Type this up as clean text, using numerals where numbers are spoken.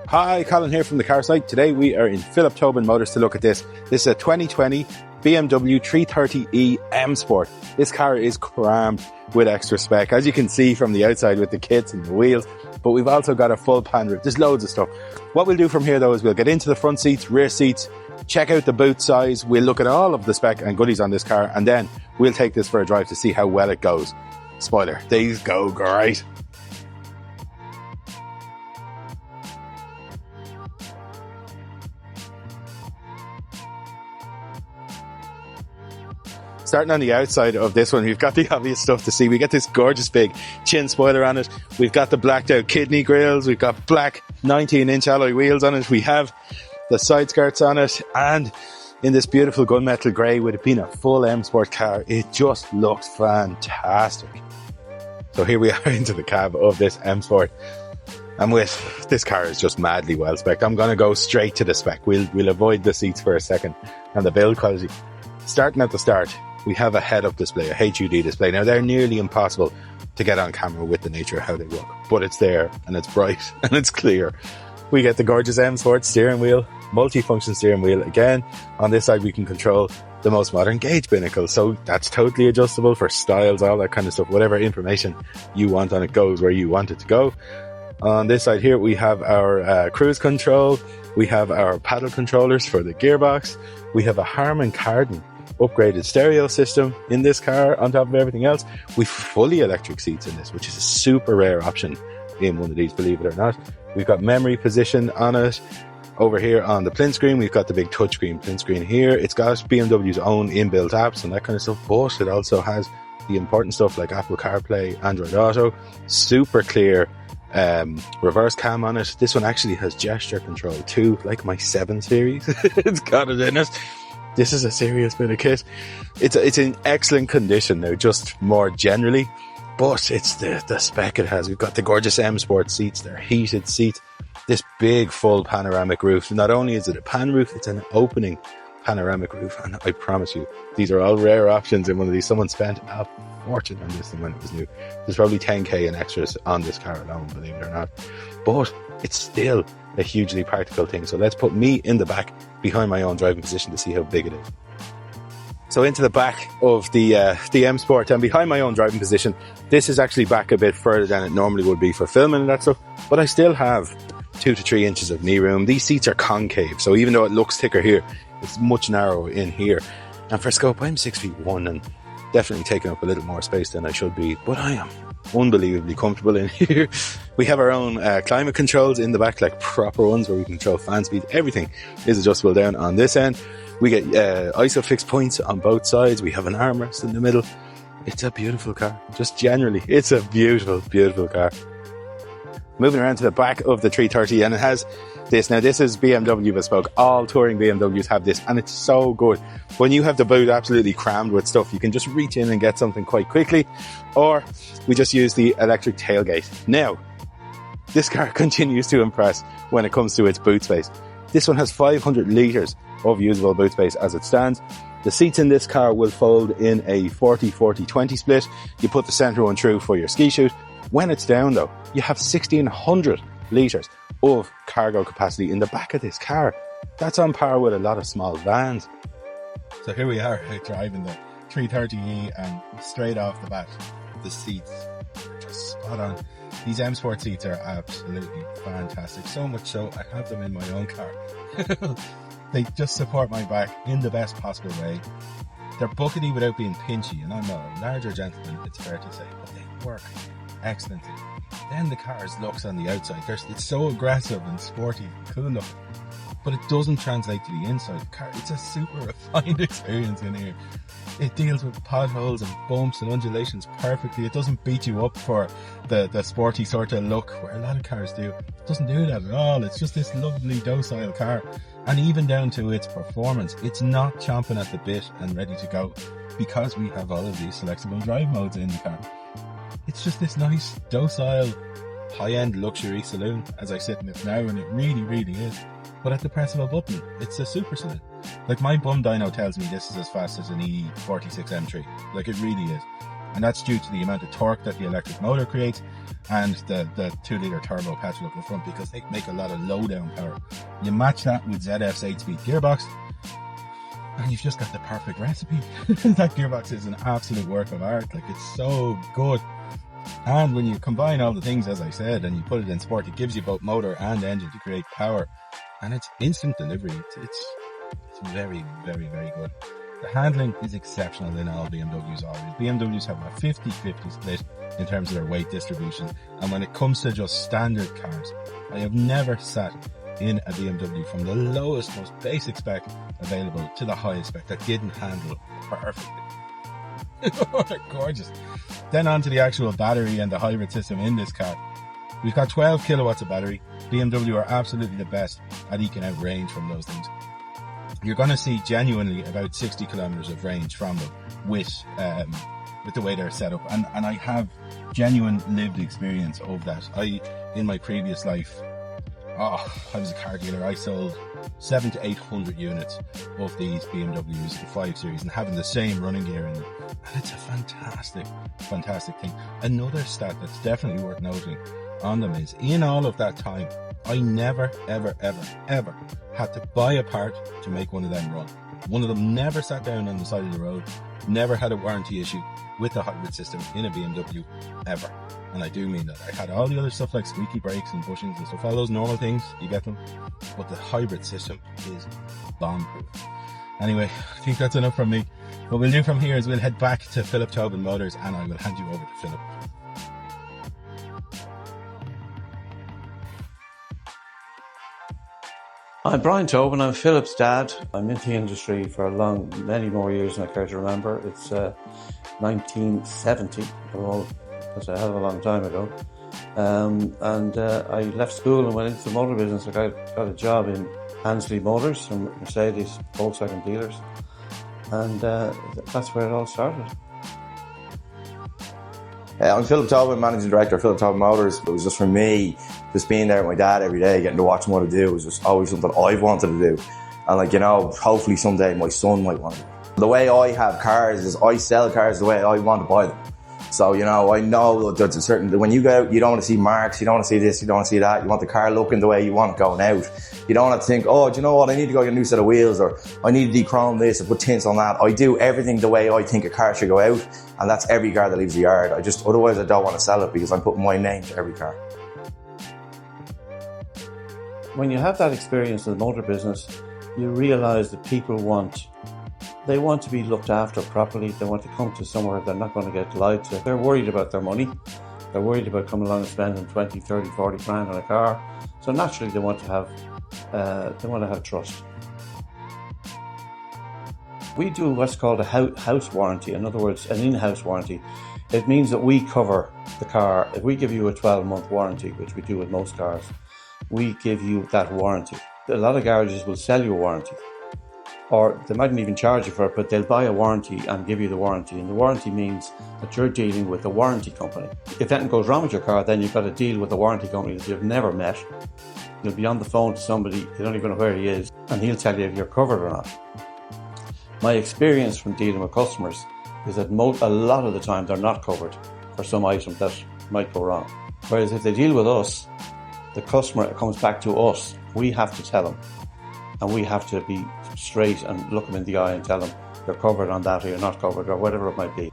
Hi, Colin here from the car site. Today we are in Philip Tobin Motors to look at this. This is a 2020 BMW 330e M Sport. This car is crammed with extra spec, as you can see from the outside with the kits and the wheels, but we've also got a full pan roof. There's loads of stuff. What we'll do from here though is we'll get into the front seats, rear seats, check out the boot size, we'll look at all of the spec and goodies on this car, and then we'll take this for a drive to see how well it goes. Spoiler, these go great. Starting on the outside of this one, we've got the obvious stuff to see. We get this gorgeous big chin spoiler on it. We've got the blacked out kidney grills. We've got black 19-inch alloy wheels on it. We have the side skirts on it. And in this beautiful gunmetal grey, with it being a full M Sport car, it just looks fantastic. So here we are into the cab of this M Sport. And with this car is just madly well spec. I'm going to go straight to the spec. We'll avoid the seats for a second and the build quality. Starting at the start, we have a head-up display, a HUD display. Now, they're nearly impossible to get on camera with the nature of how they look, but it's there, and it's bright, and it's clear. We get the gorgeous M Sport steering wheel, multi-function steering wheel. Again, on this side, we can control the most modern gauge binnacle, so that's totally adjustable for styles, all that kind of stuff. Whatever information you want on it goes where you want it to go. On this side here, we have our cruise control. We have our paddle controllers for the gearbox. We have a Harman Kardon upgraded stereo system in this car on top of everything else. We've fully electric seats in this, which is a super rare option in one of these, believe it or not. We've got memory position on it. Over here on the plinth screen, we've got the big touchscreen plinth screen here. It's got BMW's own inbuilt apps and that kind of stuff, but it also has the important stuff like Apple CarPlay, Android Auto, super clear reverse cam on it. This one actually has gesture control too, like my 7 Series. It's got it in it. This is a serious bit of kit. It's in excellent condition now, just more generally, but it's the spec it has. We've got the gorgeous M Sport seats. They're heated seats. This big full panoramic roof. Not only is it a pan roof, it's an opening panoramic roof. And I promise you, these are all rare options in one of these. Someone spent a fortune on this thing when it was new. There's probably 10k in extras on this car alone, believe it or not. But it's still a hugely practical thing. So let's put me in the back behind my own driving position to see how big it is. So into the back of the M Sport, and behind my own driving position, this is actually back a bit further than it normally would be for filming and that stuff, but I still have 2 to 3 inches of knee room. These seats are concave, so even though it looks thicker here, it's much narrower in here. And for scope, I'm 6'1" and definitely taking up a little more space than I should be, but I am unbelievably comfortable in here. We have our own climate controls in the back, like proper ones where we control fan speed. Everything is adjustable down on this end. We get ISO fixed points on both sides. We have an armrest in the middle. It's a beautiful car. Just generally, it's a beautiful, beautiful car. Moving around to the back of the 330, and it has this. Now, this is BMW bespoke. All touring BMWs have this, and it's so good. When you have the boot absolutely crammed with stuff, you can just reach in and get something quite quickly, or we just use the electric tailgate. Now, this car continues to impress when it comes to its boot space. This one has 500 litres of usable boot space as it stands. The seats in this car will fold in a 40-40-20 split. You put the centre one through for your ski chute. When it's down though, you have 1600 litres of cargo capacity in the back of this car. That's on par with a lot of small vans. So here we are driving the 330e, and straight off the bat, the seats are just spot on. These M Sport seats are absolutely fantastic. So much so, I have them in my own car. They just support my back in the best possible way. They're buckety without being pinchy, and I'm a larger gentleman, it's fair to say, but they work excellently. Then the car's looks on the outside, it's so aggressive and sporty and cool looking, but it doesn't translate to the inside. The car, it's a super refined experience in here. It deals with potholes and bumps and undulations perfectly. It doesn't beat you up for the sporty sort of look where a lot of cars do. It doesn't do that at all. It's just this lovely docile car. And even down to its performance, it's not chomping at the bit and ready to go, because we have all of these selectable drive modes in the car. It's just this nice, docile, high-end luxury saloon as I sit in it now, and it really, really is. But at the press of a button, it's a super saloon. Like, my bum dyno tells me this is as fast as an E46 M3. Like, it really is. and that's due to the amount of torque that the electric motor creates and the 2-litre turbo petrol up the front, because they make a lot of low down power. You match that with ZF's 8-speed gearbox and you've just got the perfect recipe. That gearbox is an absolute work of art. Like, it's so good. And when you combine all the things, as I said, and you put it in sport, it gives you both motor and engine to create power, and it's instant delivery. It's very, very, very good. The handling is exceptional in all BMWs always. BMWs have a 50-50 split in terms of their weight distribution, and when it comes to just standard cars, I have never sat in a BMW from the lowest, most basic spec available to the highest spec that didn't handle perfectly. They're gorgeous. Then on to the actual battery and the hybrid system in this car. We've got 12 kilowatts of battery. BMW are absolutely the best at eking out range from those things. You're going to see genuinely about 60 kilometers of range from them with the way they're set up. And I have genuine lived experience of that. In my previous life, I was a car dealer. I sold 700 to 800 units of these BMWs, the 5 Series, and having the same running gear in them. And it's a fantastic, fantastic thing. Another stat that's definitely worth noting on them is, in all of that time, I never, ever, ever, ever had to buy a part to make one of them run. One of them never sat down on the side of the road, never had a warranty issue with the hybrid system in a BMW, ever. And I do mean that. I had all the other stuff like squeaky brakes and bushings and stuff, all those normal things, you get them. But the hybrid system is bomb-proof. Anyway, I think that's enough from me. What we'll do from here is we'll head back to Philip Tobin Motors, and I will hand you over to Philip. I'm Brian Tobin, I'm Philip's dad. I'm in the industry for many more years than I care to remember. It's 1970, that's a hell of a long time ago. I left school and went into the motor business. I got a job in Ansley Motors, from Mercedes Volkswagen dealers. And that's where it all started. I'm Philip Tobin, Managing Director of Philip Tobin Motors. It was just for me, just being there with my dad every day, getting to watch him what I do, was just always something I've wanted to do. And hopefully someday my son might want to do it. The way I have cars is I sell cars the way I want to buy them. So, I know that there's a certain, when you go out, you don't want to see marks, you don't want to see this, you don't want to see that. You want the car looking the way you want it going out. You don't have to think, oh, do you know what, I need to go get a new set of wheels, or I need to dechrome this or put tints on that. I do everything the way I think a car should go out, and that's every car that leaves the yard. Otherwise I don't want to sell it, because I'm putting my name to every car. When you have that experience in the motor business, you realise that people want to be looked after properly. They want to come to somewhere they're not going to get lied to. They're worried about their money. They're worried about coming along and spending 20, 30, 40 grand on a car. So naturally they want to have trust. We do what's called a house warranty. In other words, an in-house warranty. It means that we cover the car. If we give you a 12-month warranty, which we do with most cars, we give you that warranty. A lot of garages will sell you a warranty, or they mightn't even charge you for it, but they'll buy a warranty and give you the warranty. And the warranty means that you're dealing with the warranty company. If anything goes wrong with your car, then you've got to deal with a warranty company that you've never met. You'll be on the phone to somebody, you don't even know where he is, and he'll tell you if you're covered or not. My experience from dealing with customers is that a lot of the time they're not covered for some item that might go wrong. Whereas if they deal with us, the customer comes back to us. We have to tell them, and we have to be straight and look them in the eye and tell them you're covered on that, or you're not covered, or whatever it might be.